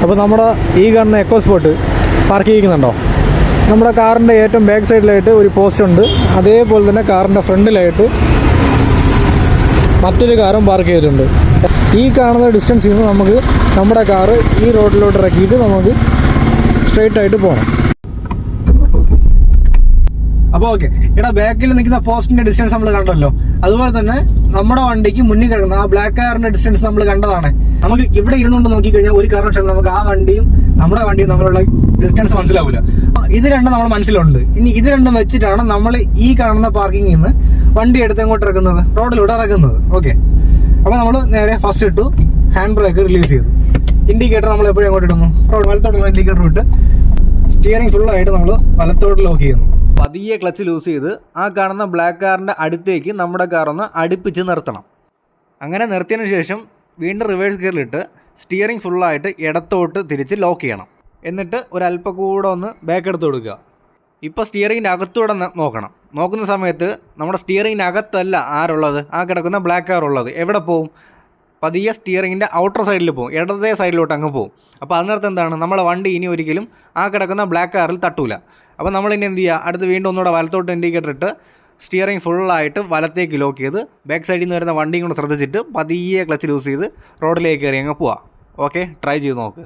അപ്പോൾ നമ്മുടെ ഈ കാണുന്ന എക്കോ സ്പോട്ട് പാർക്ക് ചെയ്യിക്കുന്നുണ്ടോ? നമ്മുടെ കാറിൻ്റെ ഏറ്റവും ബാക്ക് സൈഡിലായിട്ട് ഒരു പോസ്റ്റ് ഉണ്ട്. അതേപോലെ തന്നെ കാറിൻ്റെ ഫ്രണ്ടിലായിട്ട് മറ്റൊരു കാറും പാർക്ക് ചെയ്തിട്ടുണ്ട്. ഈ കാണുന്ന ഡിസ്റ്റൻസിൽ നിന്ന് നമുക്ക് നമ്മുടെ കാറ് ഈ റോഡിലോട്ട് ഇറക്കിയിട്ട് നമുക്ക് സ്ട്രെയിറ്റ് ആയിട്ട് പോകണം. അപ്പോൾ ഓക്കെ, ഇവിടെ ബാക്കിൽ നിൽക്കുന്ന പോസ്റ്റിന്റെ ഡിസ്റ്റൻസ് നമ്മൾ കണ്ടല്ലോ. അതുപോലെ തന്നെ നമ്മുടെ വണ്ടിക്ക് മുന്നിൽ കിടക്കുന്ന ആ ബ്ലാക്ക് കാറിന്റെ ഡിസ്റ്റൻസ് നമ്മൾ കണ്ടതാണ്. നമുക്ക് ഇവിടെ ഇരുന്നുകൊണ്ട് നോക്കിക്കഴിഞ്ഞാൽ ഒരു കാരണവശാലും നമുക്ക് ആ വണ്ടിയും നമ്മുടെ വണ്ടിയും തമ്മിലുള്ള ഡിസ്റ്റൻസ് മനസ്സിലാവില്ല. ഇത് രണ്ടും നമ്മുടെ മനസ്സിലുണ്ട്. ഇനി ഇത് രണ്ടും വെച്ചിട്ടാണ് നമ്മൾ ഈ കാണുന്ന പാർക്കിങ്ങിൽ നിന്ന് വണ്ടി എടുത്ത് എങ്ങോട്ട് ഇറക്കുന്നത്, റോഡിലൂടെ ഇറക്കുന്നത്. ഓക്കെ, അപ്പോൾ നമ്മൾ നേരെ ഫസ്റ്റ് ഇട്ടു, ഹാൻഡ് ബ്രേക്ക് റിലീസ് ചെയ്തു. ഇൻഡിക്കേറ്റർ നമ്മൾ എപ്പോഴും എങ്ങോട്ട് ഇടുന്നു, വലത്തോട്ടുള്ള ഇൻഡിക്കേറ്റർ ഇട്ട് സ്റ്റിയറിംഗ് ഫുള്ളായിട്ട് നമ്മൾ വലത്തോട്ട് ലോക്ക് ചെയ്യുന്നു. പതിയെ ക്ലച്ച് ലൂസ് ചെയ്ത് ആ കാണുന്ന ബ്ലാക്ക് കാറിൻ്റെ അടുത്തേക്ക് നമ്മുടെ കാറൊന്ന് അടുപ്പിച്ച് നിർത്തണം. അങ്ങനെ നിർത്തിയതിന് ശേഷം വീണ്ടും റിവേഴ്സ് ഗിയറിലിട്ട് സ്റ്റിയറിംഗ് ഫുള്ളായിട്ട് ഇടത്തോട്ട് തിരിച്ച് ലോക്ക് ചെയ്യണം. എന്നിട്ട് ഒരല്പം കൂടെ ഒന്ന് ബാക്ക് എടുത്ത് കൊടുക്കുക. ഇപ്പോൾ സ്റ്റിയറിങ്ങിൻ്റെ അകത്തൂടെ നോക്കണം. നോക്കുന്ന സമയത്ത് നമ്മുടെ സ്റ്റിയറിങ്ങിൻ്റെ അകത്തല്ല ആരുള്ളത്, ആ കിടക്കുന്ന ബ്ലാക്ക് കാർ ഉള്ളത്. എവിടെ പോവും? പതിയെ സ്റ്റിയറിങ്ങിൻ്റെ ഔട്ടർ സൈഡിൽ പോകും, ഇടതേ സൈഡിലോട്ട് അങ്ങ് പോകും. അപ്പോൾ അതിനർത്ഥം എന്താണ്? നമ്മളെ വണ്ടി ഇനി ഒരിക്കലും ആ കിടക്കുന്ന ബ്ലാക്ക് കാറിൽ തട്ടൂല. അപ്പോൾ നമ്മൾ ഇനി എന്ത് ചെയ്യുക, അടുത്ത് വീണ്ടും ഒന്നുകൂടെ വലത്തോട്ട് ഇൻഡിക്കേറ്റർ ഇട്ട് സ്റ്റിയറിംഗ് ഫുള്ളായിട്ട് വലത്തേക്ക് ലോക്ക് ചെയ്ത് ബാക്ക് സൈഡിൽ നിന്ന് വരുന്ന വണ്ടിയും കൂടെ ശ്രദ്ധിച്ചിട്ട് പതിയെ ക്ലച്ച് ലൂസ് ചെയ്ത് റോഡിലേക്ക് കയറി അങ്ങ് പോവാം. ഓക്കെ, ട്രൈ ചെയ്ത് നോക്ക്.